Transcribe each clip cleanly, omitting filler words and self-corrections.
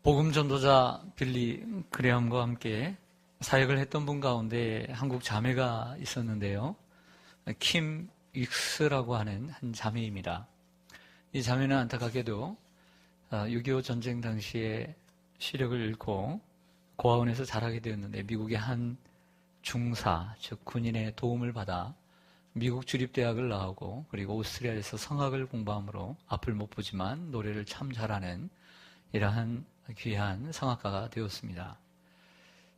복음 전도자 빌리 그레엄과 함께 사역을 했던 분 가운데 한국 자매가 있었는데요. 킴 윅스라고 하는 한 자매입니다. 이 자매는 안타깝게도 6.25 전쟁 당시에 시력을 잃고 고아원에서 자라게 되었는데 미국의 한 중사, 즉 군인의 도움을 받아 미국 주립대학을 나오고 그리고 오스트리아에서 성악을 공부함으로 앞을 못 보지만 노래를 참 잘하는 이러한 귀한 성악가가 되었습니다.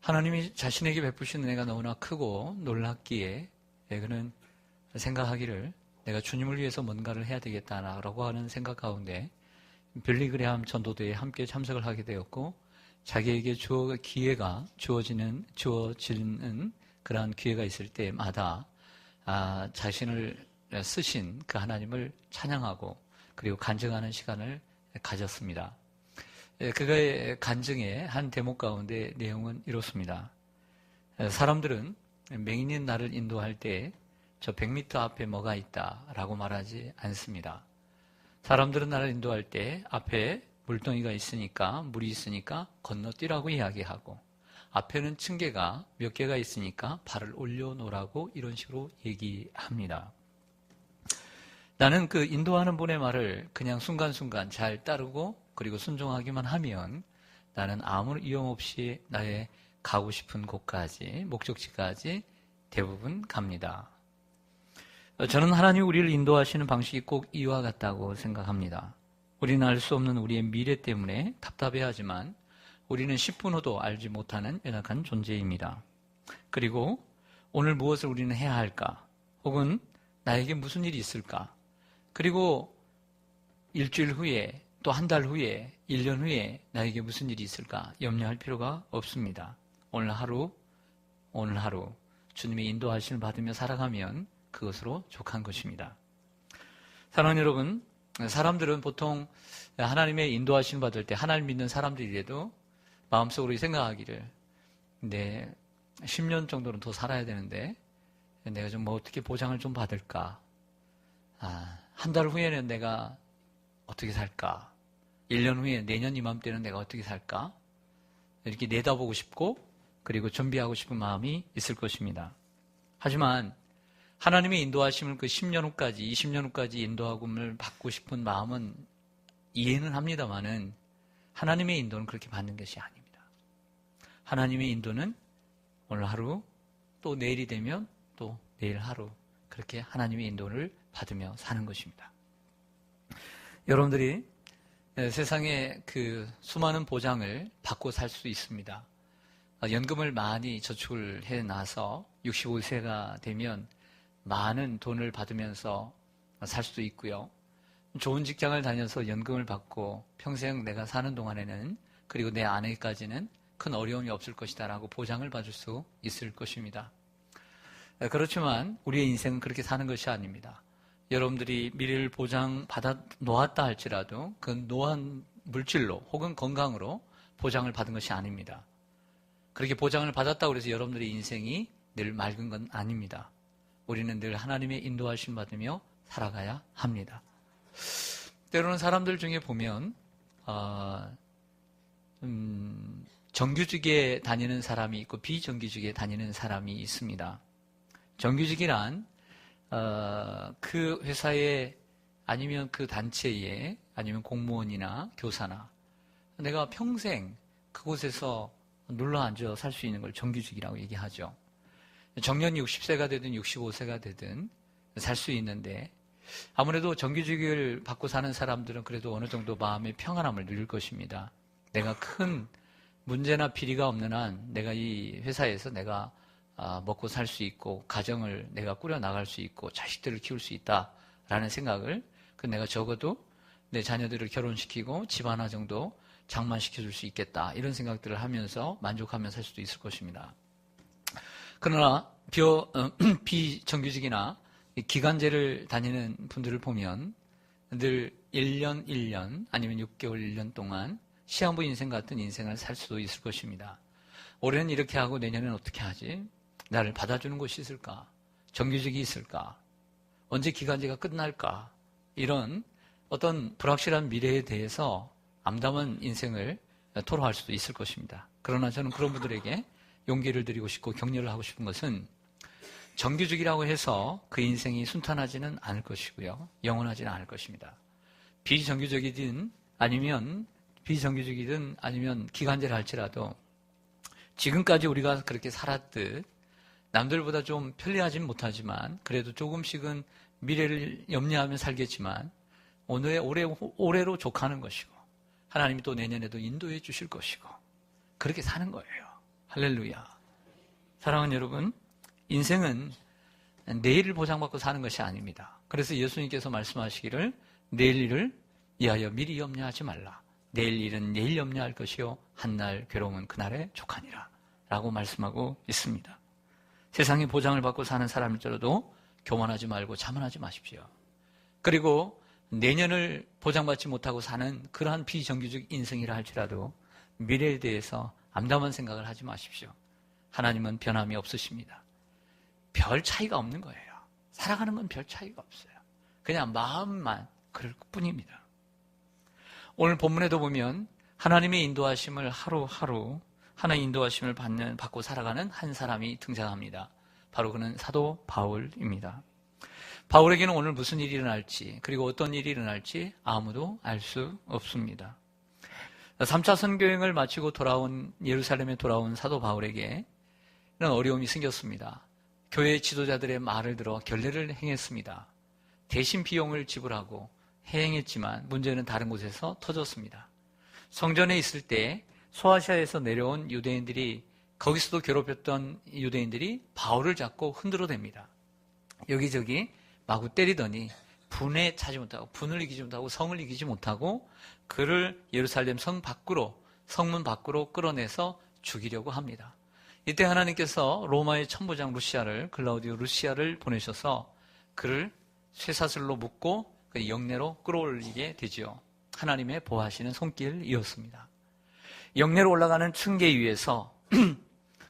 하나님이 자신에게 베푸신 은혜가 너무나 크고 놀랍기에 그는 생각하기를 내가 주님을 위해서 뭔가를 해야 되겠다라고 하는 생각 가운데 빌리 그레엄 전도대에 함께 참석을 하게 되었고 자기에게 기회가 주어지는 그러한 기회가 있을 때마다 자신을 쓰신 그 하나님을 찬양하고 그리고 간증하는 시간을 가졌습니다. 그의 간증의 한 대목 가운데 내용은 이렇습니다. 사람들은 맹인인 나를 인도할 때 저 100m 앞에 뭐가 있다라고 말하지 않습니다. 사람들은 나를 인도할 때 앞에 물동이가 있으니까 물이 있으니까 건너뛰라고 이야기하고 앞에는 층계가 몇 개가 있으니까 발을 올려놓으라고 이런 식으로 얘기합니다. 나는 그 인도하는 분의 말을 그냥 순간순간 잘 따르고 그리고 순종하기만 하면 나는 아무 이용 없이 나의 가고 싶은 곳까지 목적지까지 대부분 갑니다. 저는 하나님이 우리를 인도하시는 방식이 꼭 이와 같다고 생각합니다. 우리는 알 수 없는 우리의 미래 때문에 답답해하지만 우리는 10분 후도 알지 못하는 연약한 존재입니다. 그리고 오늘 무엇을 우리는 해야 할까? 혹은 나에게 무슨 일이 있을까? 그리고 일주일 후에 또 한 달 후에 1년 후에 나에게 무슨 일이 있을까? 염려할 필요가 없습니다. 오늘 하루 주님의 인도하심을 받으며 살아가면 그것으로 족한 것입니다. 사랑하는 여러분, 사람들은 보통 하나님의 인도하심을 받을 때 하나님 믿는 사람들이라도 마음속으로 생각하기를 10년 정도는 더 살아야 되는데 내가 좀 어떻게 보장을 좀 받을까? 한 달 후에는 내가 어떻게 살까? 1년 후에 내년 이맘때는 내가 어떻게 살까? 이렇게 내다보고 싶고 그리고 준비하고 싶은 마음이 있을 것입니다. 하지만 하나님의 인도하심을 그 10년 후까지 20년 후까지 인도하심을 받고 싶은 마음은 이해는 합니다만은 하나님의 인도는 그렇게 받는 것이 아닙니다. 하나님의 인도는 오늘 하루 또 내일이 되면 또 내일 하루 그렇게 하나님의 인도를 받으며 사는 것입니다. 여러분들이 세상에 그 수많은 보장을 받고 살 수 있습니다. 연금을 많이 저축을 해놔서 65세가 되면 많은 돈을 받으면서 살 수도 있고요. 좋은 직장을 다녀서 연금을 받고 평생 내가 사는 동안에는 그리고 내 아내까지는 큰 어려움이 없을 것이다 라고 보장을 받을 수 있을 것입니다. 그렇지만 우리의 인생은 그렇게 사는 것이 아닙니다. 여러분들이 미래를 보장받아 놓았다 할지라도 그 놓은 물질로 혹은 건강으로 보장을 받은 것이 아닙니다. 그렇게 보장을 받았다고 해서 여러분들의 인생이 늘 맑은 건 아닙니다. 우리는 늘 하나님의 인도하심 받으며 살아가야 합니다. 때로는 사람들 중에 보면 정규직에 다니는 사람이 있고 비정규직에 다니는 사람이 있습니다. 정규직이란 그 회사에 아니면 그 단체에 아니면 공무원이나 교사나 내가 평생 그곳에서 눌러앉아 살 수 있는 걸 정규직이라고 얘기하죠. 정년이 60세가 되든 65세가 되든 살 수 있는데 아무래도 정규직을 받고 사는 사람들은 그래도 어느 정도 마음의 평안함을 누릴 것입니다. 내가 큰 문제나 비리가 없는 한 내가 이 회사에서 내가 먹고 살 수 있고 가정을 내가 꾸려 나갈 수 있고 자식들을 키울 수 있다라는 생각을 내가 적어도 내 자녀들을 결혼시키고 집 하나 정도 장만시켜줄 수 있겠다 이런 생각들을 하면서 만족하며 살 수도 있을 것입니다. 그러나 비정규직이나 기간제를 다니는 분들을 보면 늘 1년 아니면 6개월 1년 동안 시한부 인생 같은 인생을 살 수도 있을 것입니다. 올해는 이렇게 하고 내년에는 어떻게 하지? 나를 받아주는 곳이 있을까? 정규직이 있을까? 언제 기간제가 끝날까? 이런 어떤 불확실한 미래에 대해서 암담한 인생을 토로할 수도 있을 것입니다. 그러나 저는 그런 분들에게 용기를 드리고 싶고 격려를 하고 싶은 것은 정규직이라고 해서 그 인생이 순탄하지는 않을 것이고요. 영원하지는 않을 것입니다. 비정규직이든 아니면 기간제를 할지라도 지금까지 우리가 그렇게 살았듯 남들보다 좀 편리하진 못하지만 그래도 조금씩은 미래를 염려하며 살겠지만 올해로 족하는 것이고 하나님이 또 내년에도 인도해 주실 것이고 그렇게 사는 거예요. 할렐루야. 사랑하는 여러분, 인생은 내일을 보장받고 사는 것이 아닙니다. 그래서 예수님께서 말씀하시기를 내일 일을 위하여 미리 염려하지 말라. 내일 일은 내일 염려할 것이요 한날 괴로움은 그날에 족하니라 라고 말씀하고 있습니다. 세상에 보장을 받고 사는 사람일지라도 교만하지 말고 자만하지 마십시오. 그리고 내년을 보장받지 못하고 사는 그러한 비정규직 인생이라 할지라도 미래에 대해서 암담한 생각을 하지 마십시오. 하나님은 변함이 없으십니다. 별 차이가 없는 거예요. 살아가는 건 별 차이가 없어요. 그냥 마음만 그럴 뿐입니다. 오늘 본문에도 보면 하나님의 인도하심을 하루하루 하나의 인도하심을 받고 살아가는 한 사람이 등장합니다. 바로 그는 사도 바울입니다. 바울에게는 오늘 무슨 일이 일어날지 그리고 어떤 일이 일어날지 아무도 알 수 없습니다. 3차 선교행을 마치고 예루살렘에 돌아온 사도 바울에게 이런 어려움이 생겼습니다. 교회 지도자들의 말을 들어 결례를 행했습니다. 대신 비용을 지불하고 행했지만 문제는 다른 곳에서 터졌습니다. 성전에 있을 때 소아시아에서 내려온 유대인들이 거기서도 괴롭혔던 유대인들이 바울을 잡고 흔들어댑니다. 여기저기 마구 때리더니 분을 이기지 못하고 성을 이기지 못하고 그를 예루살렘 성문 밖으로 끌어내서 죽이려고 합니다. 이때 하나님께서 로마의 천부장 글라우디오 루시아를 보내셔서 그를 쇠사슬로 묶고 영내로 끌어올리게 되지요. 하나님의 보호하시는 손길이었습니다. 영내로 올라가는 층계 위에서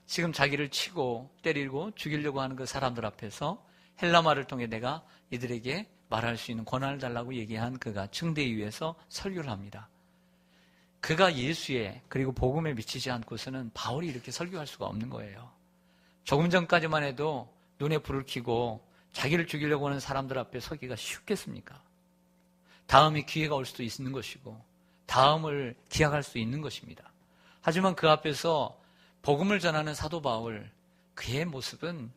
지금 자기를 치고 때리고 죽이려고 하는 그 사람들 앞에서 헬라말을 통해 내가 이들에게 말할 수 있는 권한을 달라고 얘기한 그가 층대 위에서 설교를 합니다. 그가 예수의 그리고 복음에 미치지 않고서는 바울이 이렇게 설교할 수가 없는 거예요. 조금 전까지만 해도 눈에 불을 켜고 자기를 죽이려고 하는 사람들 앞에 서기가 쉽겠습니까? 다음에 기회가 올 수도 있는 것이고 다음을 기약할 수 있는 것입니다. 하지만 그 앞에서 복음을 전하는 사도 바울, 그의 모습은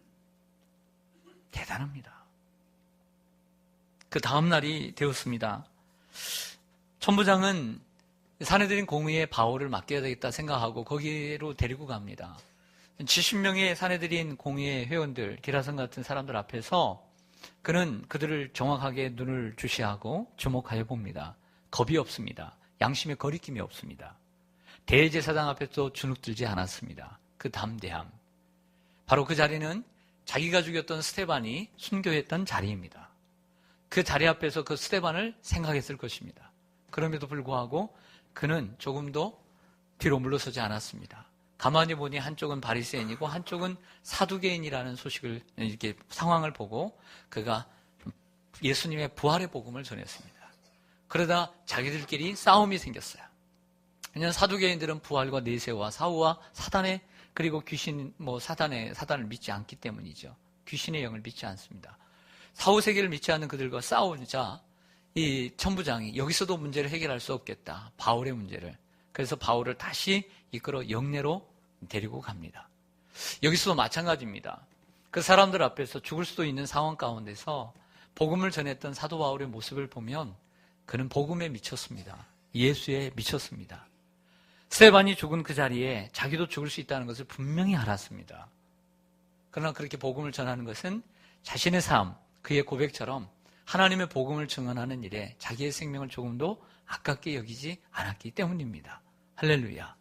대단합니다. 그 다음 날이 되었습니다. 천부장은 사내들인 공의에 바울을 맡겨야 되겠다 생각하고 거기로 데리고 갑니다. 70명의 사내들인 공의의 회원들, 기라성 같은 사람들 앞에서 그는 그들을 정확하게 눈을 주시하고 주목하여 봅니다. 겁이 없습니다. 양심의 거리낌이 없습니다. 대제사장 앞에서 주눅들지 않았습니다. 그 담대함. 바로 그 자리는 자기가 죽였던 스데반이 순교했던 자리입니다. 그 자리 앞에서 그 스데반을 생각했을 것입니다. 그럼에도 불구하고 그는 조금도 뒤로 물러서지 않았습니다. 가만히 보니 한쪽은 바리새인이고 한쪽은 사두개인이라는 소식을 이렇게 상황을 보고 그가 예수님의 부활의 복음을 전했습니다. 그러다 자기들끼리 싸움이 생겼어요. 왜냐하면 사두개인들은 부활과 내세와 사후와 사단의 그리고 귀신 사단을 믿지 않기 때문이죠. 귀신의 영을 믿지 않습니다. 사후 세계를 믿지 않는 그들과 싸우자 이 천부장이 여기서도 문제를 해결할 수 없겠다. 바울의 문제를. 그래서 바울을 다시 이끌어 영내로 데리고 갑니다. 여기서도 마찬가지입니다. 그 사람들 앞에서 죽을 수도 있는 상황 가운데서 복음을 전했던 사도 바울의 모습을 보면 그는 복음에 미쳤습니다. 예수에 미쳤습니다. 스데반이 죽은 그 자리에 자기도 죽을 수 있다는 것을 분명히 알았습니다. 그러나 그렇게 복음을 전하는 것은 자신의 삶, 그의 고백처럼 하나님의 복음을 증언하는 일에 자기의 생명을 조금도 아깝게 여기지 않았기 때문입니다. 할렐루야.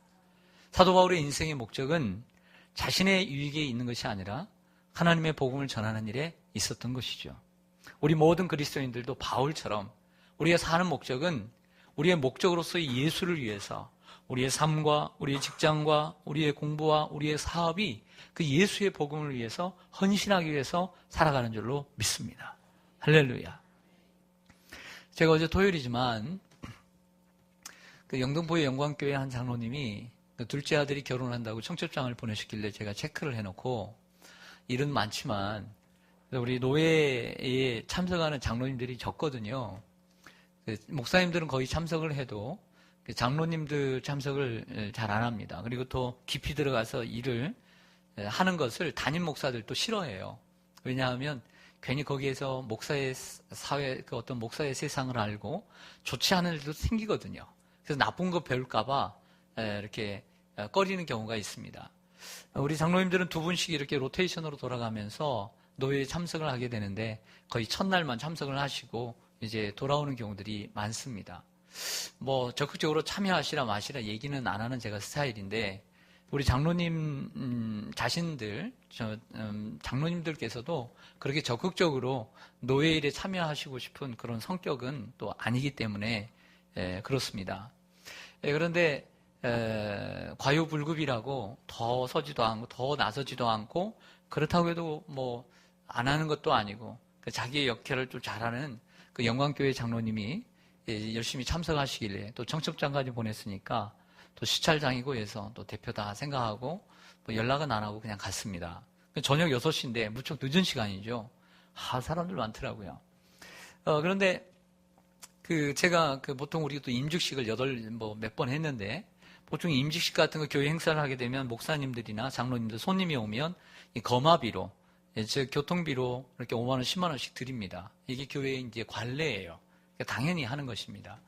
사도 바울의 인생의 목적은 자신의 유익에 있는 것이 아니라 하나님의 복음을 전하는 일에 있었던 것이죠. 우리 모든 그리스도인들도 바울처럼 우리가 사는 목적은 우리의 목적으로서의 예수를 위해서 우리의 삶과 우리의 직장과 우리의 공부와 우리의 사업이 그 예수의 복음을 위해서 헌신하기 위해서 살아가는 줄로 믿습니다. 할렐루야. 제가 어제 토요일이지만 그 영등포의 영광교회 한 장로님이 그 둘째 아들이 결혼한다고 청첩장을 보내셨길래 제가 체크를 해놓고 일은 많지만 우리 노예에 참석하는 장로님들이 적거든요. 그 목사님들은 거의 참석을 해도 그 장로님들 참석을 잘 안 합니다. 그리고 또 깊이 들어가서 일을 하는 것을 담임 목사들도 싫어해요. 왜냐하면 괜히 거기에서 목사의 사회, 그 어떤 목사의 세상을 알고 좋지 않은 일도 생기거든요. 그래서 나쁜 거 배울까봐 이렇게 꺼리는 경우가 있습니다. 우리 장로님들은 두 분씩 이렇게 로테이션으로 돌아가면서 노예에 참석을 하게 되는데 거의 첫날만 참석을 하시고 이제 돌아오는 경우들이 많습니다. 뭐 적극적으로 참여하시라 마시라 얘기는 안 하는 제가 스타일인데 우리 장로님 자신들, 장로님들께서도 그렇게 적극적으로 노예 일에 참여하시고 싶은 그런 성격은 또 아니기 때문에 그렇습니다. 그런데 과유불급이라고 더 서지도 않고 더 나서지도 않고 그렇다고 해도 뭐 안 하는 것도 아니고 자기의 역할을 좀 잘하는 그 영광교회 장로님이 열심히 참석하시길래 또 청첩장까지 보냈으니까 또 시찰장이고 해서 또 대표다 생각하고 뭐 연락은 안 하고 그냥 갔습니다. 저녁 6시인데 무척 늦은 시간이죠. 사람들 많더라고요. 그런데 제가 보통 우리 또 임직식을 몇 번 했는데 보통 임직식 같은 거 교회 행사를 하게 되면 목사님들이나 장로님들 손님이 오면 이 거마비로 즉 교통비로 이렇게 5만 원, 10만 원씩 드립니다. 이게 교회의 이제 관례예요. 당연히 하는 것입니다.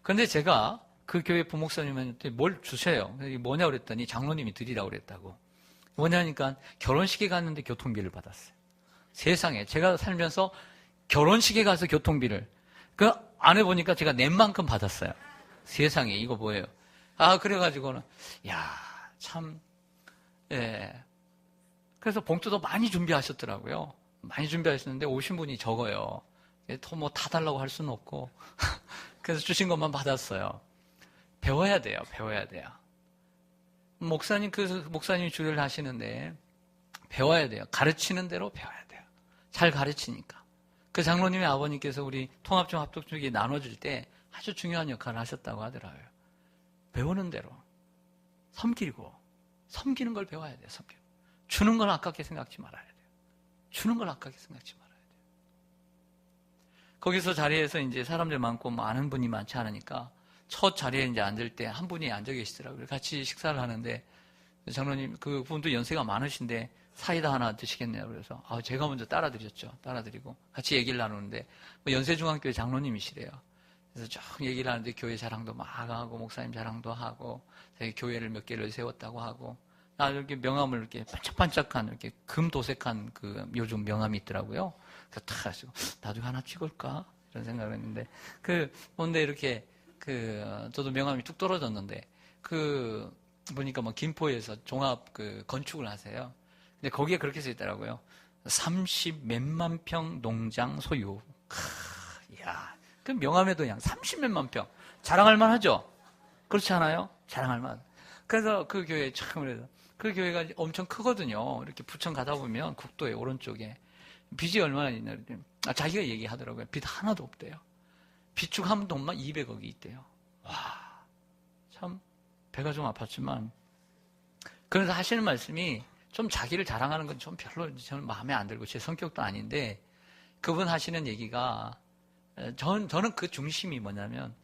그런데 제가 그 교회 부목사님한테 뭘 주세요. 이게 뭐냐 그랬더니 장로님이 드리라고 그랬다고. 뭐냐니까 결혼식에 갔는데 교통비를 받았어요. 세상에 제가 살면서 결혼식에 가서 교통비를 그 안에 보니까 제가 낸 만큼 받았어요. 세상에 이거 뭐예요? 그래가지고는 참 그래서 봉투도 많이 준비하셨더라고요. 많이 준비하셨는데 오신 분이 적어요. 더 뭐 다 달라고 할 수는 없고 그래서 주신 것만 받았어요. 배워야 돼요. 목사님이 주례를 하시는데 배워야 돼요. 가르치는 대로 배워야 돼요. 잘 가르치니까. 그 장로님의 아버님께서 우리 통합종 합독주기 나눠줄 때 아주 중요한 역할을 하셨다고 하더라고요. 배우는 대로 섬기는 걸 배워야 돼요. 주는 걸 아깝게 생각지 말아야 돼요. 거기서 자리에서 이제 사람들 많고 아는 분이 많지 않으니까 첫 자리에 이제 앉을 때 한 분이 앉아 계시더라고요. 같이 식사를 하는데 장로님 그 분도 연세가 많으신데 사이다 하나 드시겠네요. 그래서 제가 먼저 따라드렸죠. 따라드리고 같이 얘기를 나누는데 연세중앙교회 장로님이시래요. 그래서 쭉 얘기를 하는데 교회 자랑도 막 하고 목사님 자랑도 하고 자기 교회를 몇 개를 세웠다고 하고 이렇게 명함을 이렇게 반짝반짝한 이렇게 금 도색한 그 요즘 명함이 있더라고요. 그래서 탁 하시고 나중에 하나 찍을까 이런 생각을 했는데 뭔데 이렇게 저도 명함이 뚝 떨어졌는데 보니까 김포에서 종합 건축을 하세요. 근데 거기에 그렇게 써 있더라고요. 30 몇만 평 농장 소유. 이야. 그 명함에도 그냥 30 몇만 평. 자랑할 만하죠? 그렇지 않아요? 자랑할 만. 그래서 그 교회 참 그래서 그 교회가 엄청 크거든요. 이렇게 부천 가다 보면 국도의 오른쪽에 빚이 얼마나 있나 그랬더니 자기가 얘기하더라고요. 빚 하나도 없대요. 비축한 돈만 200억이 있대요. 와, 참 배가 좀 아팠지만 그래서 하시는 말씀이 좀 자기를 자랑하는 건 좀 별로 저는 마음에 안 들고 제 성격도 아닌데 그분 하시는 얘기가 저는 그 중심이 뭐냐면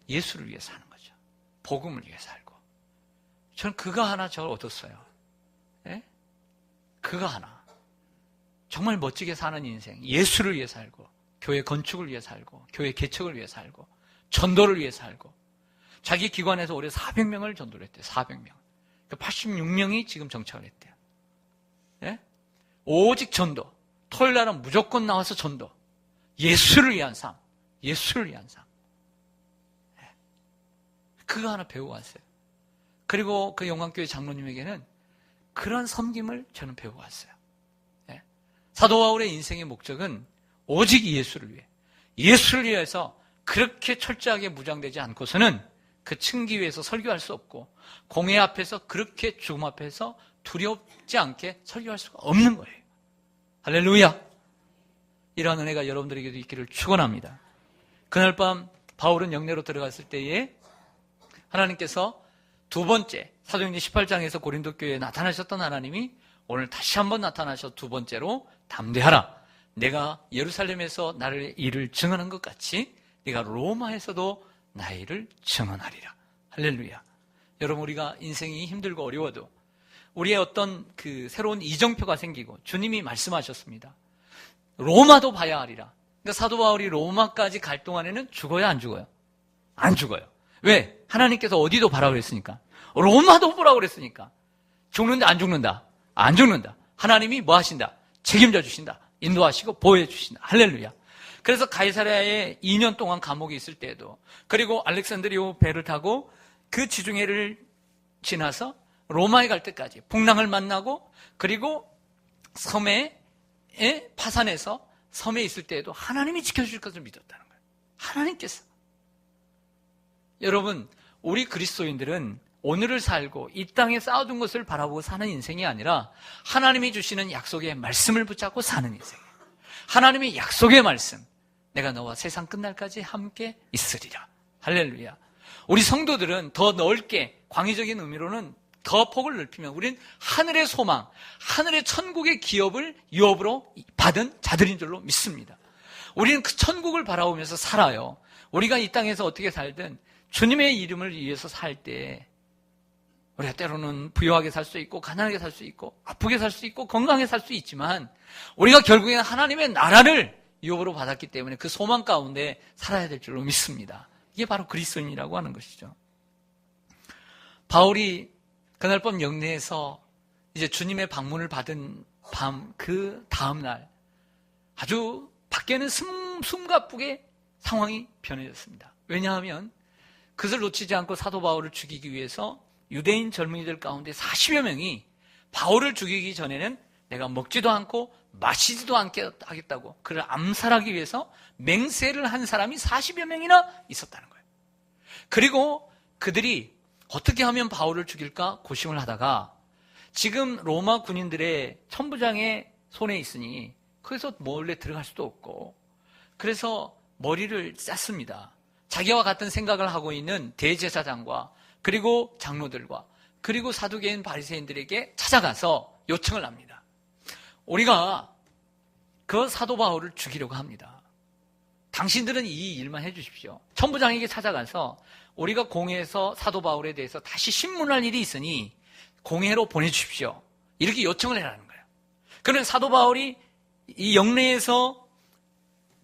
예수를 위해 사는 거죠. 복음을 위해 살고 저는 그거 하나 저를 얻었어요. 예? 그거 하나 정말 멋지게 사는 인생 예수를 위해 살고 교회 건축을 위해 살고 교회 개척을 위해 살고 전도를 위해 살고 자기 기관에서 올해 400명을 전도를 했대요. 400명. 86명이 지금 정착을 했대요. 예? 오직 전도. 토요일 날은 무조건 나와서 전도. 예수를 위한 삶. 예수를 위한 삶. 예. 그거 하나 배우고 왔어요. 그리고 그 영광교회 장로님에게는 그런 섬김을 저는 배우고 왔어요. 예. 사도 바울의 인생의 목적은 오직 예수를 위해. 예수를 위해서 그렇게 철저하게 무장되지 않고서는 그 층기 위에서 설교할 수 없고 공회 앞에서 그렇게 죽음 앞에서 두렵지 않게 설교할 수가 없는 거예요. 할렐루야. 이러한 은혜가 여러분들에게도 있기를 축원합니다. 그날 밤 바울은 영내로 들어갔을 때에 하나님께서 두 번째 사도행전 18장에서 고린도 교회에 나타나셨던 하나님이 오늘 다시 한번 나타나셔 두 번째로 담대하라. 내가 예루살렘에서 나를 일을 증언한 것 같이 네가 로마에서도 나의 일을 증언하리라. 할렐루야. 여러분, 우리가 인생이 힘들고 어려워도 우리의 어떤 그 새로운 이정표가 생기고 주님이 말씀하셨습니다. 로마도 봐야 하리라. 그러니까 사도 바울이 로마까지 갈 동안에는 죽어야 안 죽어요? 안 죽어요. 왜? 하나님께서 어디도 봐라 그랬으니까. 로마도 보라 그랬으니까. 죽는다 안 죽는다? 안 죽는다. 하나님이 뭐 하신다? 책임져 주신다. 인도하시고 보호해 주신다. 할렐루야. 그래서 가이사랴에 2년 동안 감옥에 있을 때에도, 그리고 알렉산드리오 배를 타고 그 지중해를 지나서 로마에 갈 때까지 풍랑을 만나고, 그리고 섬에 파산해서 섬에 있을 때에도 하나님이 지켜주실 것을 믿었다는 거예요. 하나님께서. 여러분, 우리 그리스도인들은 오늘을 살고 이 땅에 쌓아둔 것을 바라보고 사는 인생이 아니라 하나님이 주시는 약속의 말씀을 붙잡고 사는 인생이에요. 하나님의 약속의 말씀, 내가 너와 세상 끝날까지 함께 있으리라. 할렐루야. 우리 성도들은 더 넓게, 광의적인 의미로는 더 폭을 넓히면 우리는 하늘의 소망, 하늘의 천국의 기업을 유업으로 받은 자들인 줄로 믿습니다. 우리는 그 천국을 바라보면서 살아요. 우리가 이 땅에서 어떻게 살든 주님의 이름을 위해서 살 때 우리가 때로는 부유하게 살 수 있고 가난하게 살 수 있고 아프게 살 수 있고 건강하게 살 수 있지만 우리가 결국에는 하나님의 나라를 유업으로 받았기 때문에 그 소망 가운데 살아야 될 줄로 믿습니다. 이게 바로 그리스도인이라고 하는 것이죠. 바울이 그날 밤 영내에서 이제 주님의 방문을 받은 밤, 그 다음 날 아주 밖에는 숨가쁘게 상황이 변해졌습니다. 왜냐하면 그것을 놓치지 않고 사도 바울을 죽이기 위해서 유대인 젊은이들 가운데 40여 명이 바울을 죽이기 전에는 내가 먹지도 않고 마시지도 않게 하겠다고 그를 암살하기 위해서 맹세를 한 사람이 40여 명이나 있었다는 거예요. 그리고 그들이 어떻게 하면 바울을 죽일까 고심을 하다가 지금 로마 군인들의 천부장의 손에 있으니 거기서 몰래 들어갈 수도 없고 그래서 머리를 짰습니다. 자기와 같은 생각을 하고 있는 대제사장과 그리고 장로들과 그리고 사두개인 바리새인들에게 찾아가서 요청을 합니다. 우리가 그 사도 바울을 죽이려고 합니다. 당신들은 이 일만 해주십시오. 천부장에게 찾아가서 우리가 공회에서 사도 바울에 대해서 다시 신문할 일이 있으니 공회로 보내주십시오. 이렇게 요청을 해라는 거예요. 그러면 사도 바울이 이 영내에서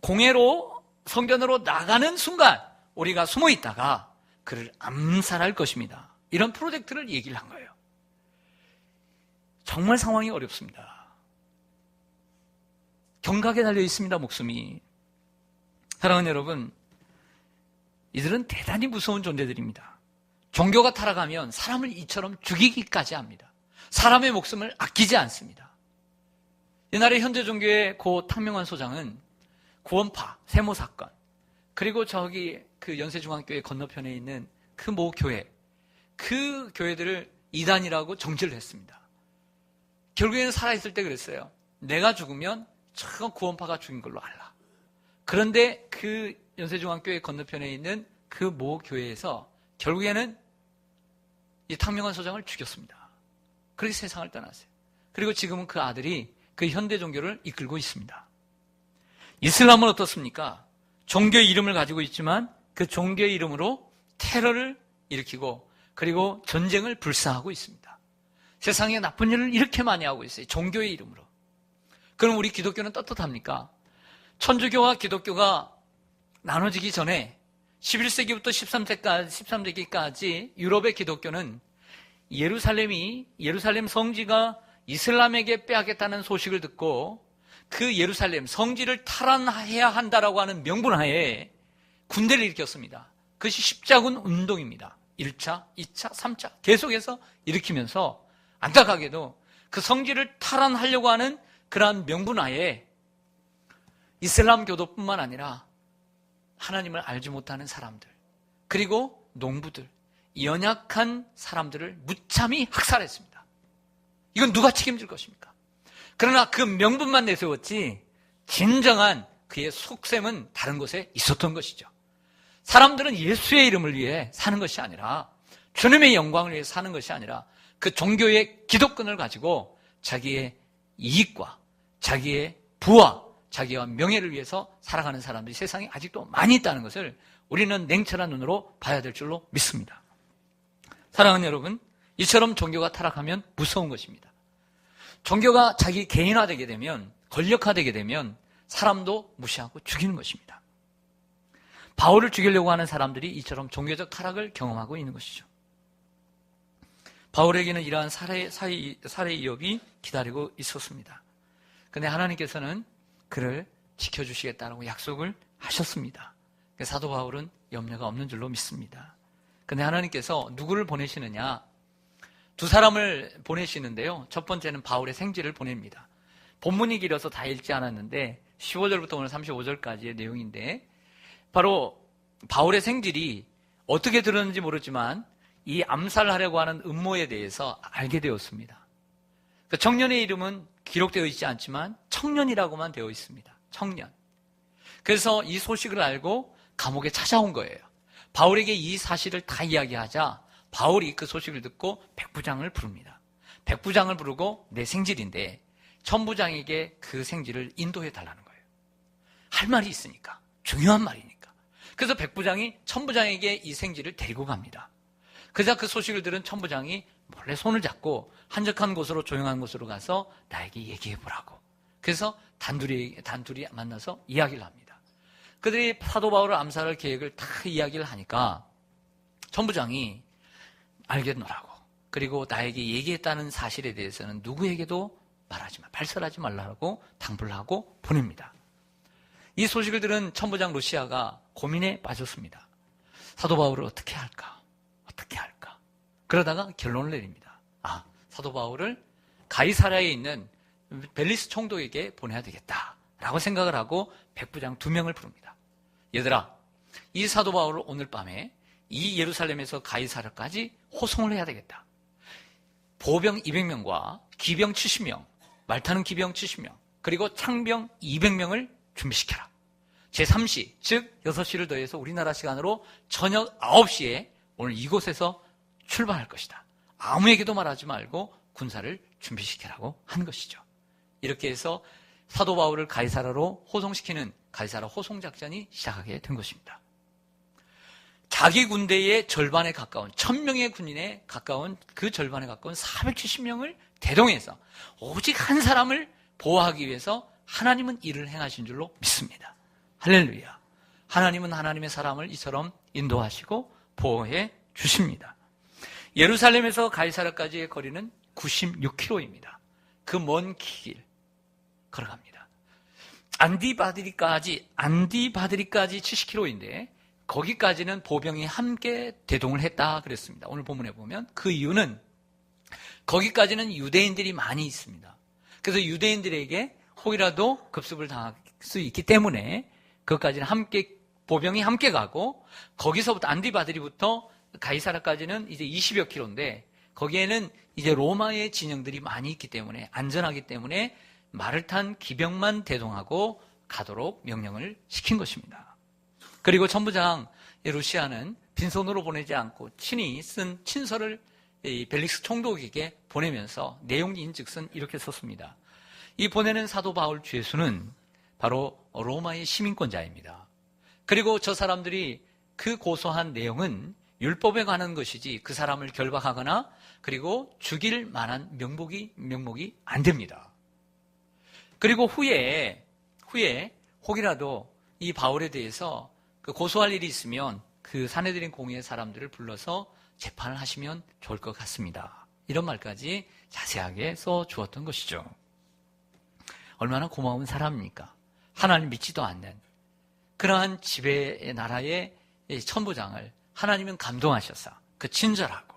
공회로 성전으로 나가는 순간 우리가 숨어 있다가 그를 암살할 것입니다. 이런 프로젝트를 얘기를 한 거예요. 정말 상황이 어렵습니다. 경각에 달려 있습니다, 목숨이. 사랑하는 여러분, 이들은 대단히 무서운 존재들입니다. 종교가 타락하면 사람을 이처럼 죽이기까지 합니다. 사람의 목숨을 아끼지 않습니다. 옛날에 현대 종교의 고 탕명환 소장은 구원파, 세모 사건, 그리고 저기 그 연세중앙교회 건너편에 있는 그 모 교회, 그 교회들을 이단이라고 정죄를 했습니다. 결국에는 살아있을 때 그랬어요. 내가 죽으면 저 구원파가 죽인 걸로 알라. 그런데 그 연세중앙교회 건너편에 있는 그 모 교회에서 결국에는 이 탕명환 소장을 죽였습니다. 그렇게 세상을 떠났어요. 그리고 지금은 그 아들이 그 현대 종교를 이끌고 있습니다. 이슬람은 어떻습니까? 종교의 이름을 가지고 있지만 그 종교의 이름으로 테러를 일으키고 그리고 전쟁을 불사하고 있습니다. 세상에 나쁜 일을 이렇게 많이 하고 있어요. 종교의 이름으로. 그럼 우리 기독교는 떳떳합니까? 천주교와 기독교가 나눠지기 전에 11세기부터 13세기까지 유럽의 기독교는 예루살렘 성지가 이슬람에게 빼앗겠다는 소식을 듣고 그 예루살렘 성지를 탈환해야 한다라고 하는 명분하에 군대를 일으켰습니다. 그것이 십자군 운동입니다. 1차, 2차, 3차 계속해서 일으키면서 안타깝게도 그 성지를 탈환하려고 하는 그러한 명분하에 이슬람 교도뿐만 아니라 하나님을 알지 못하는 사람들 그리고 농부들, 연약한 사람들을 무참히 학살했습니다. 이건 누가 책임질 것입니까? 그러나 그 명분만 내세웠지 진정한 그의 속셈은 다른 곳에 있었던 것이죠. 사람들은 예수의 이름을 위해 사는 것이 아니라 주님의 영광을 위해 사는 것이 아니라 그 종교의 기득권을 가지고 자기의 이익과 자기의 부와 자기와 명예를 위해서 살아가는 사람들이 세상에 아직도 많이 있다는 것을 우리는 냉철한 눈으로 봐야 될 줄로 믿습니다. 사랑하는 여러분, 이처럼 종교가 타락하면 무서운 것입니다. 종교가 자기 개인화되게 되면, 권력화되게 되면 사람도 무시하고 죽이는 것입니다. 바울을 죽이려고 하는 사람들이 이처럼 종교적 타락을 경험하고 있는 것이죠. 바울에게는 이러한 살해 위협이 기다리고 있었습니다. 그런데 하나님께서는 그를 지켜주시겠다라고 약속을 하셨습니다. 사도 바울은 염려가 없는 줄로 믿습니다. 그런데 하나님께서 누구를 보내시느냐? 두 사람을 보내시는데요. 첫 번째는 바울의 생지를 보냅니다. 본문이 길어서 다 읽지 않았는데 15절부터 오늘 35절까지의 내용인데, 바로 바울의 생질이 어떻게 들었는지 모르지만 이 암살하려고 하는 음모에 대해서 알게 되었습니다. 그 청년의 이름은 기록되어 있지 않지만 청년이라고만 되어 있습니다. 청년. 그래서 이 소식을 알고 감옥에 찾아온 거예요. 바울에게 이 사실을 다 이야기하자 바울이 그 소식을 듣고 백부장을 부릅니다. 백부장을 부르고 내 생질인데 천부장에게 그 생질을 인도해 달라는 거예요. 할 말이 있으니까. 중요한 말이니까. 그래서 백부장이 천부장에게 이 생질을 데리고 갑니다. 그자 그 소식을 들은 천부장이 몰래 손을 잡고 한적한 곳으로, 조용한 곳으로 가서 나에게 얘기해 보라고. 그래서 단둘이 만나서 이야기를 합니다. 그들이 사도 바울을 암살할 계획을 다 이야기를 하니까 천부장이 알겠노라고, 그리고 나에게 얘기했다는 사실에 대해서는 누구에게도 말하지 마, 발설하지 말라고 당부를 하고 보냅니다. 이 소식을 들은 천부장 루시아가 고민에 빠졌습니다. 사도 바울을 어떻게 할까? 그러다가 결론을 내립니다. 사도 바울을 가이사랴에 있는 벨리스 총독에게 보내야 되겠다라고 생각을 하고 백부장 2명을 부릅니다. 얘들아, 이 사도 바울을 오늘 밤에 이 예루살렘에서 가이사랴까지 호송을 해야 되겠다. 보병 200명과 기병 70명, 말타는 기병 70명, 그리고 창병 200명을 준비시켜라. 제3시, 즉 6시를 더해서 우리나라 시간으로 저녁 9시에 오늘 이곳에서 출발할 것이다. 아무에게도 말하지 말고 군사를 준비시키라고 한 것이죠. 이렇게 해서 사도 바울을 가이사랴로 호송시키는 가이사랴 호송작전이 시작하게 된 것입니다. 자기 군대의 절반에 가까운 1000명의 군인에 가까운 그 절반에 가까운 470명을 대동해서 오직 한 사람을 보호하기 위해서 하나님은 일을 행하신 줄로 믿습니다. 할렐루야. 하나님은 하나님의 사람을 이처럼 인도하시고 보호해 주십니다. 예루살렘에서 가이사랴까지의 거리는 96km입니다. 그 먼 길 걸어갑니다. 안디바드리까지 70km인데 거기까지는 보병이 함께 대동을 했다 그랬습니다. 오늘 본문에 보면 그 이유는 거기까지는 유대인들이 많이 있습니다. 그래서 유대인들에게 혹이라도 급습을 당할 수 있기 때문에 그것까지는 함께, 보병이 함께 가고, 거기서부터 안디바드리부터 가이사랴까지는 이제 20여 킬로인데 거기에는 이제 로마의 진영들이 많이 있기 때문에, 안전하기 때문에 말을 탄 기병만 대동하고 가도록 명령을 시킨 것입니다. 그리고 천부장 루시아는 빈손으로 보내지 않고 친히 쓴 친서를 벨릭스 총독에게 보내면서 내용인즉슨 이렇게 썼습니다. 이 보내는 사도 바울 죄수는 바로 로마의 시민권자입니다. 그리고 저 사람들이 그 고소한 내용은 율법에 관한 것이지 그 사람을 결박하거나 그리고 죽일 만한 명목이 안 됩니다. 그리고 후에 혹이라도 이 바울에 대해서 그 고소할 일이 있으면 그 사내들인 공의의 사람들을 불러서 재판을 하시면 좋을 것 같습니다. 이런 말까지 자세하게 써 주었던 것이죠. 얼마나 고마운 사람입니까? 하나님 믿지도 않는 그러한 지배의 나라의 천부장을 하나님은 감동하셔서 그 친절하고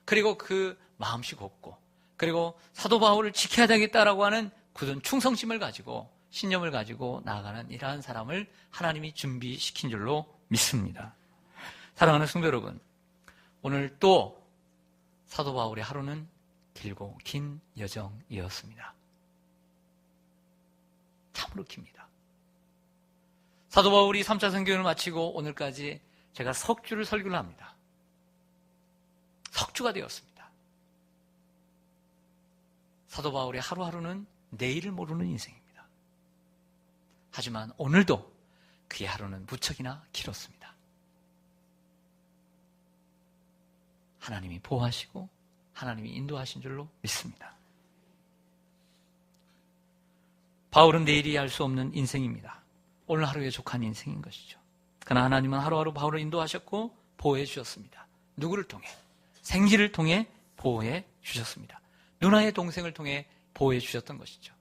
그리고 그 마음씨 곱고 그리고 사도 바울을 지켜야 되겠다라고 하는 굳은 충성심을 가지고 신념을 가지고 나아가는 이러한 사람을 하나님이 준비시킨 줄로 믿습니다. 사랑하는 성도 여러분, 오늘 또 사도 바울의 하루는 길고 긴 여정이었습니다. 참으로 깁니다. 사도 바울이 3차 선교를 마치고 오늘까지 제가 석 주를 설교를 합니다. 석주가 되었습니다. 사도 바울의 하루하루는 내일을 모르는 인생입니다. 하지만 오늘도 그의 하루는 무척이나 길었습니다. 하나님이 보호하시고 하나님이 인도하신 줄로 믿습니다. 바울은 내일이 알 수 없는 인생입니다. 오늘 하루에 족한 인생인 것이죠. 그러나 하나님은 하루하루 바울을 인도하셨고 보호해 주셨습니다. 누구를 통해? 생기를 통해 보호해 주셨습니다. 누나의 동생을 통해 보호해 주셨던 것이죠.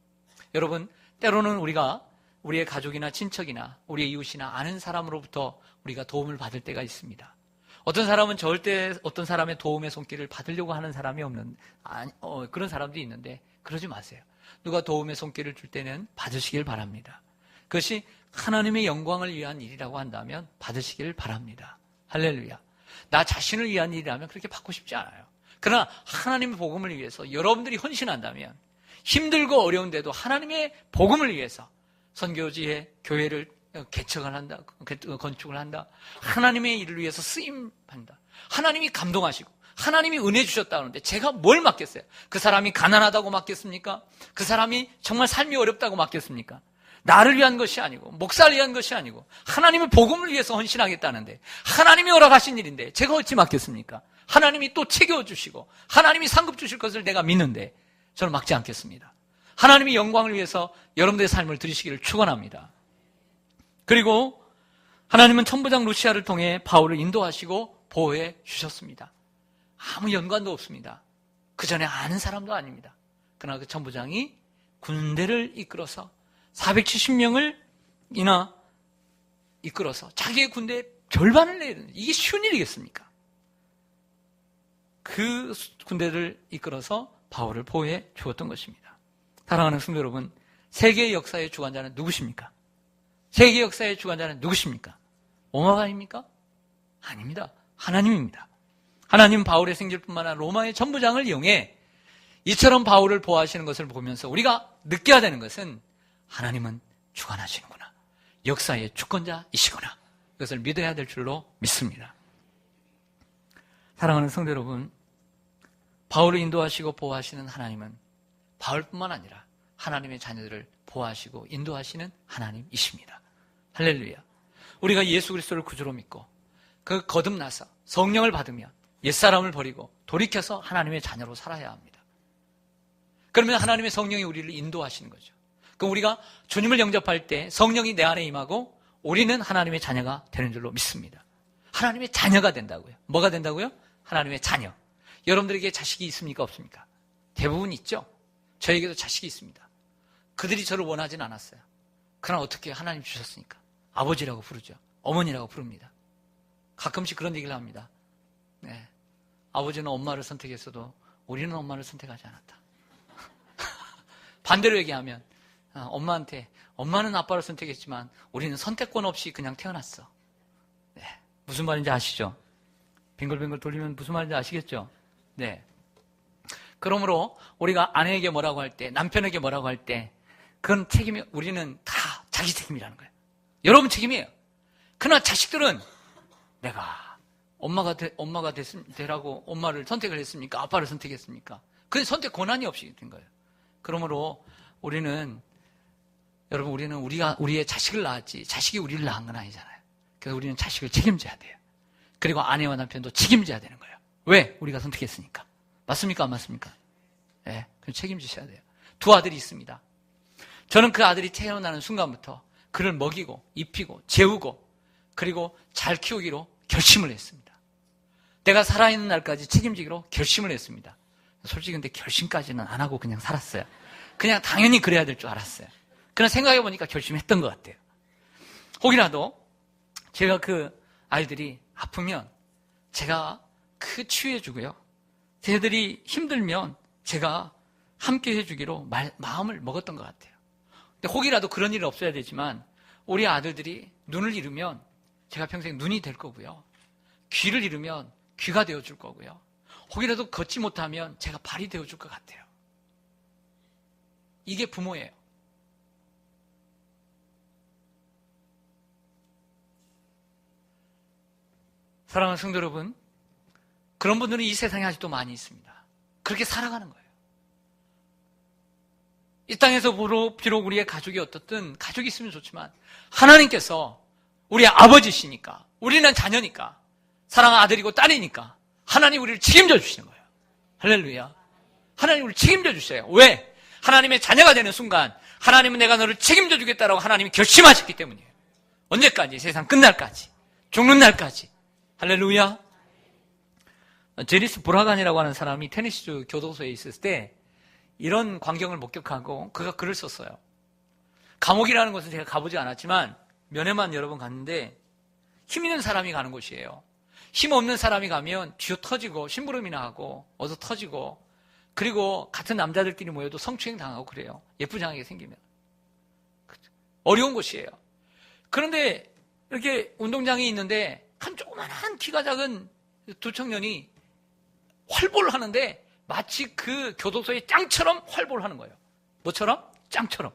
여러분, 때로는 우리가 우리의 가족이나 친척이나 우리의 이웃이나 아는 사람으로부터 우리가 도움을 받을 때가 있습니다. 어떤 사람은 절대 어떤 사람의 도움의 손길을 받으려고 하는 사람이 없는 그런 사람도 있는데 그러지 마세요. 누가 도움의 손길을 줄 때는 받으시길 바랍니다. 그것이 하나님의 영광을 위한 일이라고 한다면 받으시길 바랍니다. 할렐루야. 나 자신을 위한 일이라면 그렇게 받고 싶지 않아요. 그러나 하나님의 복음을 위해서 여러분들이 헌신한다면 힘들고 어려운데도 하나님의 복음을 위해서 선교지에 교회를 개척을 한다, 건축을 한다, 하나님의 일을 위해서 쓰임한다, 하나님이 감동하시고 하나님이 은혜 주셨다 하는데 제가 뭘 맡겠어요? 그 사람이 가난하다고 맡겠습니까? 그 사람이 정말 삶이 어렵다고 맡겠습니까? 나를 위한 것이 아니고 목사를 위한 것이 아니고 하나님의 복음을 위해서 헌신하겠다는데 하나님이 허락하신 일인데 제가 어찌 맡겠습니까? 하나님이 또 챙겨주시고 하나님이 상급 주실 것을 내가 믿는데 저는 막지 않겠습니다. 하나님의 영광을 위해서 여러분들의 삶을 드리시기를 축원합니다. 그리고 하나님은 천부장 루시아를 통해 바울을 인도하시고 보호해 주셨습니다. 아무 연관도 없습니다. 그 전에 아는 사람도 아닙니다. 그러나 그 천부장이 군대를 이끌어서 470명을 이나 이끌어서 자기의 군대의 절반을 내는 이게 쉬운 일이겠습니까? 그 군대를 이끌어서 바울을 보호해 주었던 것입니다. 사랑하는 성도 여러분, 세계의 역사의 주관자는 누구십니까? 세계 역사의 주관자는 누구십니까? 로마가 아닙니까? 아닙니다. 하나님입니다. 하나님 바울의 생질뿐만 아니라 로마의 천부장을 이용해 이처럼 바울을 보호하시는 것을 보면서 우리가 느껴야 되는 것은 하나님은 주관하시는구나. 역사의 주권자이시구나. 이것을 믿어야 될 줄로 믿습니다. 사랑하는 성도 여러분, 바울을 인도하시고 보호하시는 하나님은 바울뿐만 아니라 하나님의 자녀들을 보호하시고 인도하시는 하나님이십니다. 할렐루야. 우리가 예수 그리스도를 구주로 믿고 그 거듭나서 성령을 받으며 옛사람을 버리고 돌이켜서 하나님의 자녀로 살아야 합니다. 그러면 하나님의 성령이 우리를 인도하시는 거죠. 그럼 우리가 주님을 영접할 때 성령이 내 안에 임하고 우리는 하나님의 자녀가 되는 줄로 믿습니다. 하나님의 자녀가 된다고요. 뭐가 된다고요? 하나님의 자녀. 여러분들에게 자식이 있습니까? 없습니까? 대부분 있죠. 저에게도 자식이 있습니다. 그들이 저를 원하진 않았어요. 그러나 어떻게 하나님 주셨으니까 아버지라고 부르죠. 어머니라고 부릅니다. 가끔씩 그런 얘기를 합니다. 네. 아버지는 엄마를 선택했어도 우리는 엄마를 선택하지 않았다. 반대로 얘기하면 엄마는 아빠를 선택했지만 우리는 선택권 없이 그냥 태어났어. 네. 무슨 말인지 아시죠? 빙글빙글 돌리면 무슨 말인지 아시겠죠? 네. 그러므로 우리가 아내에게 뭐라고 할 때, 남편에게 뭐라고 할 때, 그건 책임이, 우리는 다 자기 책임이라는 거예요. 여러분 책임이에요. 그러나 자식들은 내가 엄마가 되라고 엄마를 선택을 했습니까? 아빠를 선택했습니까? 그건 선택 권한이 없이 된 거예요. 그러므로 우리는 우리의 자식을 낳았지, 자식이 우리를 낳은 건 아니잖아요. 그래서 우리는 자식을 책임져야 돼요. 그리고 아내와 남편도 책임져야 되는 거예요. 왜? 우리가 선택했으니까. 맞습니까? 안 맞습니까? 네, 그럼 책임지셔야 돼요. 두 아들이 있습니다. 저는 그 아들이 태어나는 순간부터 그를 먹이고, 입히고, 재우고, 그리고 잘 키우기로 결심을 했습니다. 내가 살아있는 날까지 책임지기로 결심을 했습니다. 솔직히 근데 결심까지는 안 하고 그냥 살았어요. 그냥 당연히 그래야 될 줄 알았어요. 그러나 생각해보니까 결심했던 것 같아요. 혹이라도 제가 그 아이들이 아프면 제가 치유해주고요. 쟤들이 힘들면 제가 함께 해주기로 마음을 먹었던 것 같아요. 근데 혹이라도 그런 일은 없어야 되지만 우리 아들들이 눈을 잃으면 제가 평생 눈이 될 거고요. 귀를 잃으면 귀가 되어줄 거고요. 혹이라도 걷지 못하면 제가 발이 되어줄 것 같아요. 이게 부모예요. 사랑하는 성도 여러분, 그런 분들은 이 세상에 아직도 많이 있습니다. 그렇게 살아가는 거예요. 이 땅에서 비록 우리의 가족이 어떻든 가족이 있으면 좋지만 하나님께서 우리의 아버지시니까, 우리는 자녀니까, 사랑하는 아들이고 딸이니까 하나님 우리를 책임져 주시는 거예요. 할렐루야. 하나님 우리를 책임져 주셔요. 왜? 하나님의 자녀가 되는 순간 하나님은 내가 너를 책임져 주겠다라고 하나님이 결심하셨기 때문이에요. 언제까지? 세상 끝날까지, 죽는 날까지. 할렐루야. 제니스 브라간이라고 하는 사람이 테네시주 교도소에 있을 때 이런 광경을 목격하고 그가 글을 썼어요. 감옥이라는 곳은 제가 가보지 않았지만 면회만 여러 번 갔는데 힘 있는 사람이 가는 곳이에요. 힘 없는 사람이 가면 쥐어 터지고 심부름이나 하고 얻어 터지고, 그리고 같은 남자들끼리 모여도 성추행 당하고 그래요. 예쁘장하게 생기면. 어려운 곳이에요. 그런데 이렇게 운동장이 있는데 한 조그만한 키가 작은 두 청년이 활보를 하는데 마치 그 교도소의 짱처럼 활보를 하는 거예요. 뭐처럼? 짱처럼.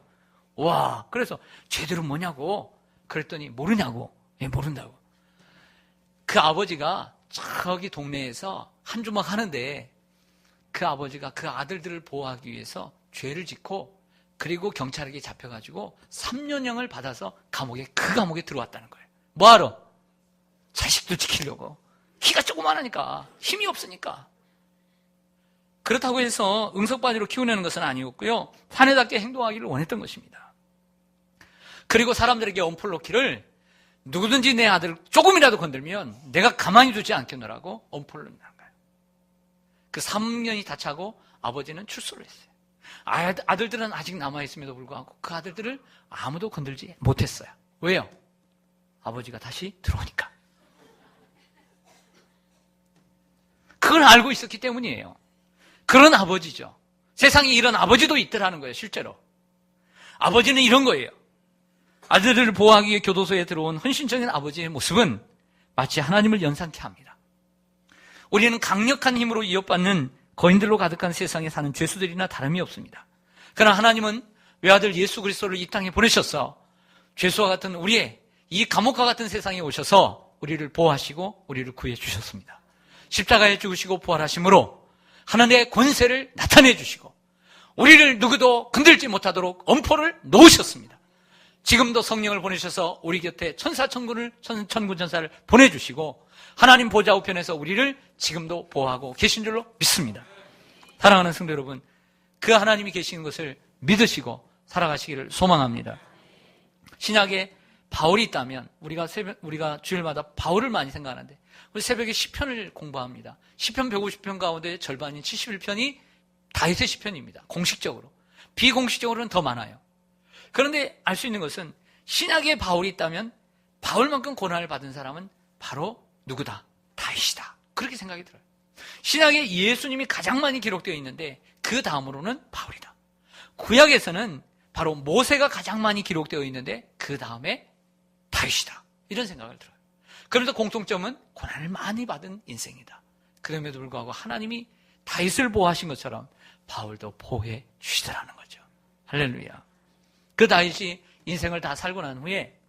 와, 그래서 쟤들은 뭐냐고 그랬더니 모르냐고. 예, 모른다고. 그 아버지가 저기 동네에서 한 주먹 하는데 그 아버지가 그 아들들을 보호하기 위해서 죄를 짓고 그리고 경찰에게 잡혀가지고 3년형을 받아서 그 감옥에 들어왔다는 거예요. 뭐하러? 자식들 지키려고. 키가 조그만하니까, 힘이 없으니까. 그렇다고 해서 응석바지로 키우려는 것은 아니었고요. 사내답게 행동하기를 원했던 것입니다. 그리고 사람들에게 엄포를 놓기를 누구든지 내 아들 조금이라도 건들면 내가 가만히 두지 않겠노라고 엄포를 놓는 거예요. 그 3년이 다 차고 아버지는 출소를 했어요. 아들들은 아직 남아있음에도 불구하고 그 아들들을 아무도 건들지 못했어요. 왜요? 아버지가 다시 들어오니까. 그걸 알고 있었기 때문이에요. 그런 아버지죠. 세상에 이런 아버지도 있더라는 거예요, 실제로. 아버지는 이런 거예요. 아들들을 보호하기 위해 교도소에 들어온 헌신적인 아버지의 모습은 마치 하나님을 연상케 합니다. 우리는 강력한 힘으로 이어받는 거인들로 가득한 세상에 사는 죄수들이나 다름이 없습니다. 그러나 하나님은 외아들 예수 그리스도를 이 땅에 보내셔서 죄수와 같은 우리의 이 감옥과 같은 세상에 오셔서 우리를 보호하시고 우리를 구해 주셨습니다. 십자가에 죽으시고 부활하심으로 하나님의 권세를 나타내 주시고 우리를 누구도 건들지 못하도록 엄포를 놓으셨습니다. 지금도 성령을 보내셔서 우리 곁에 천군 천사를 보내주시고 하나님 보좌 우편에서 우리를 지금도 보호하고 계신 줄로 믿습니다. 사랑하는 성도 여러분, 그 하나님이 계시는 것을 믿으시고 살아가시기를 소망합니다. 신약에 바울이 있다면 우리가 주일마다 바울을 많이 생각하는데 우리 새벽에 시편을 공부합니다. 시편 150편 가운데 절반인 71편이 다윗의 시편입니다. 공식적으로. 비공식적으로는 더 많아요. 그런데 알 수 있는 것은 신약에 바울이 있다면 바울만큼 고난을 받은 사람은 바로 누구다? 다윗이다. 그렇게 생각이 들어요. 신약에 예수님이 가장 많이 기록되어 있는데 그 다음으로는 바울이다. 구약에서는 바로 모세가 가장 많이 기록되어 있는데 그 다음에 다윗이다. 이런 생각을 들어요. 그러면서 공통점은 고난을 많이 받은 인생이다. 그럼에도 불구하고 하나님이 다윗을 보호하신 것처럼 바울도 보호해 주시더라는 거죠. 할렐루야. 그 다윗이 인생을 다 살고 난 후에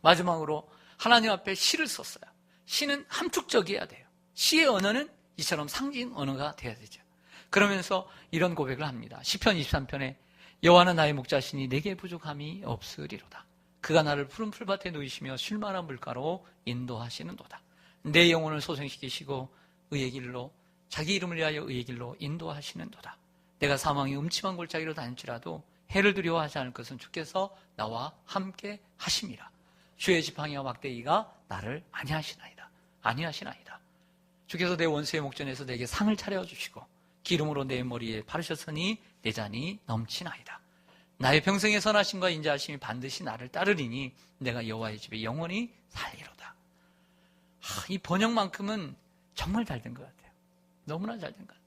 마지막으로 하나님 앞에 시를 썼어요. 시는 함축적이어야 돼요. 시의 언어는 이처럼 상징 언어가 돼야 되죠. 그러면서 이런 고백을 합니다. 시편 23편에 여호와는 나의 목자시니 내게 부족함이 없으리로다. 그가 나를 푸른 풀밭에 누이시며 쉴만한 물가로 인도하시는도다. 내 영혼을 소생시키시고 의의 길로 자기 이름을 위하여 의의 길로 인도하시는도다. 내가 사망의 음침한 골짜기로 다닐지라도 해를 두려워하지 않을 것은 주께서 나와 함께 하심이라. 주의 지팡이와 막대기가 나를 안위하시나이다. 주께서 내 원수의 목전에서 내게 상을 차려주시고 기름으로 내 머리에 바르셨으니 내 잔이 넘치나이다. 나의 평생의 선하심과 인자하심이 반드시 나를 따르리니 내가 여호와의 집에 영원히 살리로다. 이 번역만큼은 정말 잘 된 것 같아요. 너무나 잘 된 것 같아요.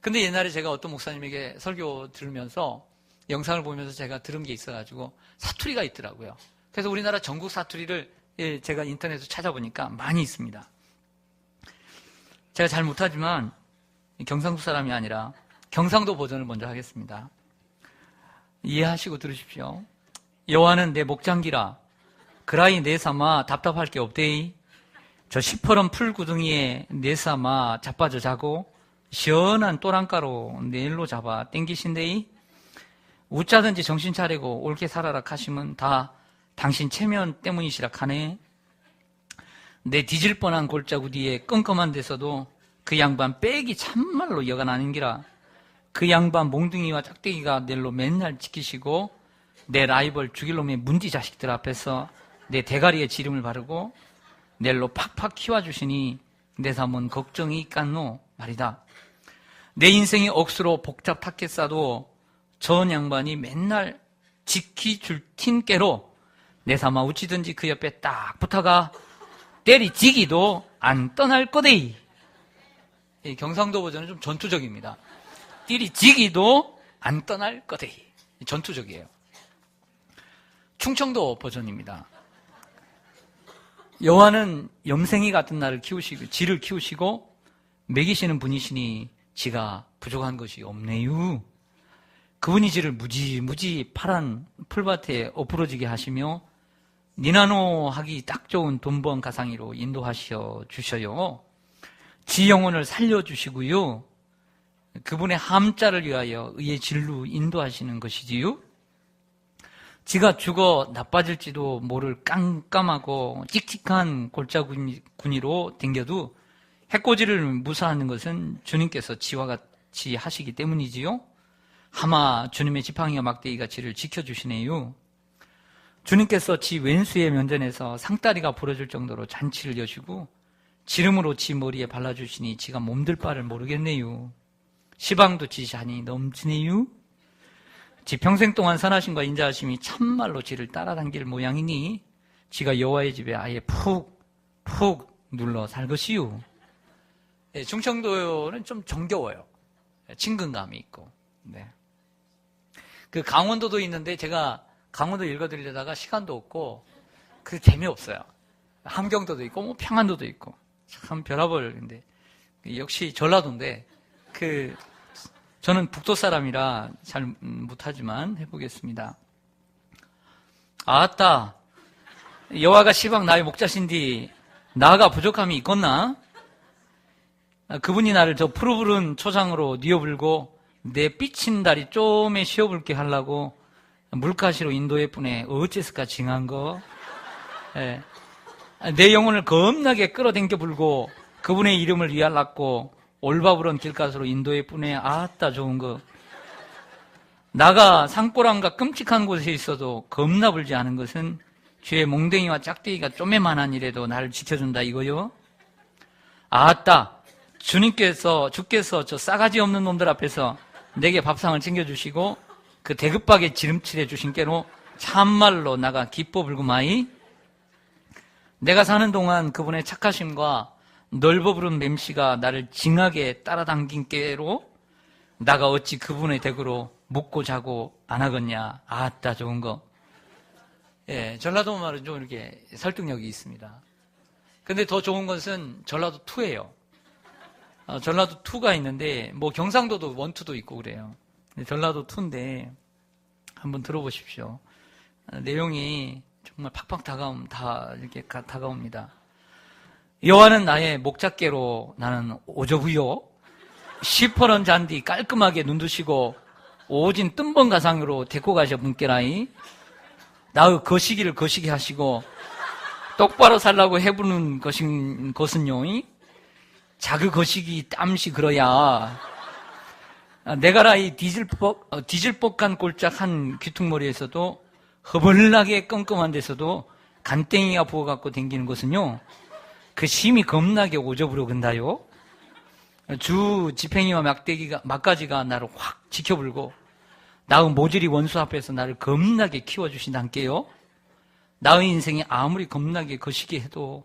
근데 옛날에 제가 어떤 목사님에게 설교 들으면서 영상을 보면서 제가 들은 게 있어가지고 사투리가 있더라고요. 그래서 우리나라 전국 사투리를 제가 인터넷에서 찾아보니까 많이 있습니다. 제가 잘 못하지만 경상도 사람이 아니라 경상도 버전을 먼저 하겠습니다. 이해하시고 들으십시오. 여호와는 내 목장기라 그라이 내 삼아 답답할 게 없대이. 저 시퍼런 풀구덩이에 내삼아 자빠져 자고 시원한 또랑가로 내일로 잡아 땡기신데이 웃자든지 정신 차리고 옳게 살아라 하시면 다 당신 체면 때문이시라 하네. 내 뒤질 뻔한 골짜구 뒤에 껌껌한 데서도 그 양반 빼기 참말로 여간 아닌기라. 그 양반 몽둥이와 짝대기가 내일로 맨날 지키시고 내 라이벌 죽일 놈의 문디 자식들 앞에서 내 대가리에 지름을 바르고 내일로 팍팍 키워주시니 내 삶은 걱정이 깐노 말이다. 내 인생이 억수로 복잡 탔겠사도 전 양반이 맨날 지키줄 팀께로 내 삶아 우찌든지 그 옆에 딱 붙어가 때리지기도 안 떠날 거데이. 이 경상도 버전은 좀 전투적입니다. 때리지기도 안 떠날 거데이. 전투적이에요. 충청도 버전입니다. 여호와는 염생이 같은 나를 키우시고 지를 키우시고 먹이시는 분이시니 지가 부족한 것이 없네요. 그분이 지를 무지무지 파란 풀밭에 엎으러지게 하시며 니나노 하기 딱 좋은 돈번 가상이로 인도하셔 주셔요. 지 영혼을 살려주시고요. 그분의 함자를 위하여 의의 진로 인도하시는 것이지요. 지가 죽어 나빠질지도 모를 깜깜하고 찍찍한 골짜구니로 댕겨도 해코지를 무사하는 것은 주님께서 지와 같이 하시기 때문이지요. 하마 주님의 지팡이와 막대기가 지를 지켜주시네요. 주님께서 지 왼수의 면전에서 상다리가 부러질 정도로 잔치를 여시고 지름으로 지 머리에 발라주시니 지가 몸둘 바를 모르겠네요. 시방도 지 잔이 넘치네요. 지 평생 동안 선하심과 인자하심이 참말로 지를 따라당길 모양이니 지가 여호와의 집에 아예 푹 눌러 살 것이요. 네, 충청도는 좀 정겨워요. 친근감이 있고. 네. 그 강원도도 있는데 제가 강원도 읽어드리려다가 시간도 없고 그 재미없어요. 함경도도 있고 뭐 평안도도 있고 참 별아벌인데 역시 전라도인데 저는 북도 사람이라 잘 못하지만 해보겠습니다. 아따 여호와가 시방 나의 목자신디 나가 부족함이 있겠나? 그분이 나를 저 푸르푸른 초장으로 뉘어불고 내 삐친 다리 쪼매 쉬어불게 하려고 물가시로 인도해 뿐에 어째서까 징한 거. 예. 내 영혼을 겁나게 끌어당겨 불고 그분의 이름을 위하려고 올바부런 길가스로 인도해 뿐에 아따 좋은 거. 나가 산골함과 끔찍한 곳에 있어도 겁나 불지 않은 것은 주의 몽댕이와 짝대기가 쪼매만한 일에도 나를 지켜준다 이거요. 아따 주께서 저 싸가지 없는 놈들 앞에서 내게 밥상을 챙겨주시고 그 대급박에 지름칠해 주신 깨로 참말로 나가 기뻐 불구마이. 내가 사는 동안 그분의 착하심과 넓어 부른 맴씨가 나를 징하게 따라당긴 깨로 나가 어찌 그분의 댁으로 묵고 자고 안 하겠냐. 아따 좋은 거. 예, 전라도 말은 좀 이렇게 설득력이 있습니다. 근데 더 좋은 것은 전라도 2예요. 전라도 2가 있는데 뭐 경상도도 1, 2도 있고 그래요. 전라도 2인데 한번 들어보십시오. 내용이 정말 팍팍 이렇게 다가옵니다. 여호와는 나의 목자께로 나는 오저부요. 시퍼런 잔디 깔끔하게 눈두시고 오진 뜸번 가상으로 데리고 가셔 분께라이. 나의 거시기를 거시기 하시고 똑바로 살라고 해부는 것은요. 자그 거시기 땀시 그러야. 내가라 이 디질뻑한 골짝 한 귀퉁머리에서도 허벌나게 껌껌한 데서도 간땡이가 부어갖고 댕기는 것은요. 그 심이 겁나게 오저부려 근다요. 주 지팽이와 막가지가 나를 확 지켜불고 나의 모질이 원수 앞에서 나를 겁나게 키워주신다니까요. 나의 인생이 아무리 겁나게 거시기 해도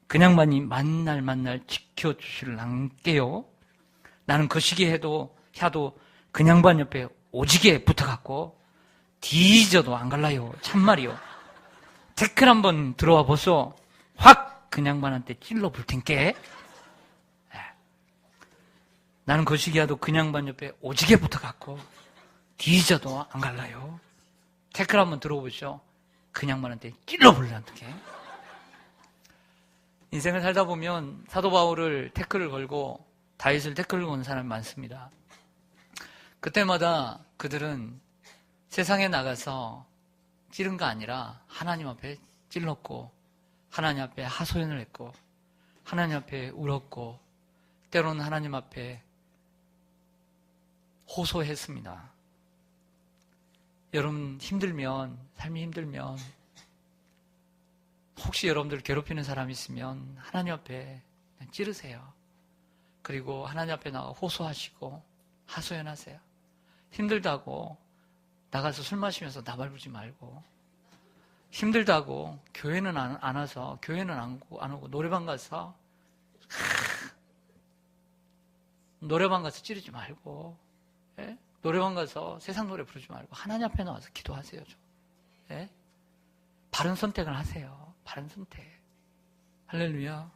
그냥만이 만날 지켜주실랑께요. 나는 거시기 해도 그냥반 옆에 오지게 붙어갖고 뒤져도 안 갈라요. 참말이요. 태클 한번 들어와 보소. 확 그냥반한테 찔러 불 텐께. 나는 거시기 해도 그냥반 옆에 오지게 붙어갖고 뒤져도 안 갈라요. 태클 한번 들어보시오. 그냥반한테 찔러 불란게. 인생을 살다 보면 사도 바울을 태클을 걸고 다윗을 태클을 거는 사람이 많습니다. 그때마다 그들은 세상에 나가서 찌른 거 아니라 하나님 앞에 찔렀고 하나님 앞에 하소연을 했고 하나님 앞에 울었고 때로는 하나님 앞에 호소했습니다. 여러분 삶이 힘들면 혹시 여러분들 괴롭히는 사람이 있으면 하나님 앞에 그냥 찌르세요. 그리고 하나님 앞에 나가 호소하시고 하소연하세요. 힘들다고 나가서 술 마시면서 나발부지 말고, 힘들다고 교회는 안 와서 교회는 안 오고 노래방 가서 찌르지 말고, 예? 노래방 가서 세상 노래 부르지 말고 하나님 앞에 나와서 기도하세요. 좀. 예? 바른 선택을 하세요. 바른 선택. 할렐루야.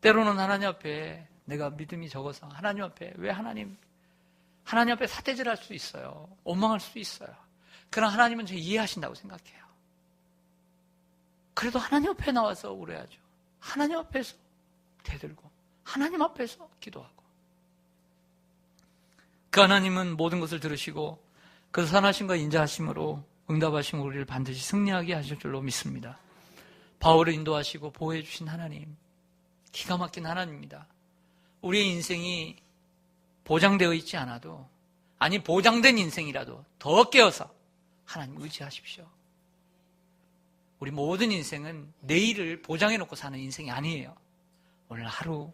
때로는 하나님 앞에 내가 믿음이 적어서 하나님 앞에 왜 하나님 앞에 사태질할 수 있어요. 원망할 수 있어요. 그러나 하나님은 저 이해하신다고 생각해요. 그래도 하나님 앞에 나와서 울어야죠. 하나님 앞에서 대들고 하나님 앞에서 기도하고. 그 하나님은 모든 것을 들으시고 그 선하심과 인자하심으로 응답하심 우리를 반드시 승리하게 하실 줄로 믿습니다. 바울을 인도하시고 보호해 주신 하나님, 기가 막힌 하나님입니다. 우리의 인생이 보장되어 있지 않아도, 아니 보장된 인생이라도 더 깨어서 하나님 의지하십시오. 우리 모든 인생은 내일을 보장해 놓고 사는 인생이 아니에요. 오늘 하루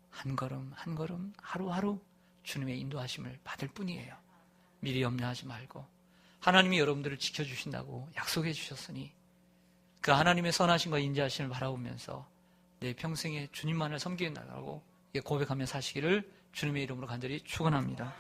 한 걸음 한 걸음 하루하루 주님의 인도하심을 받을 뿐이에요. 미리 염려하지 말고 하나님이 여러분들을 지켜주신다고 약속해 주셨으니 그 하나님의 선하심과 인자하심을 바라보면서 내 평생에 주님만을 섬기겠다고 고백하며 사시기를 주님의 이름으로 간절히 축원합니다.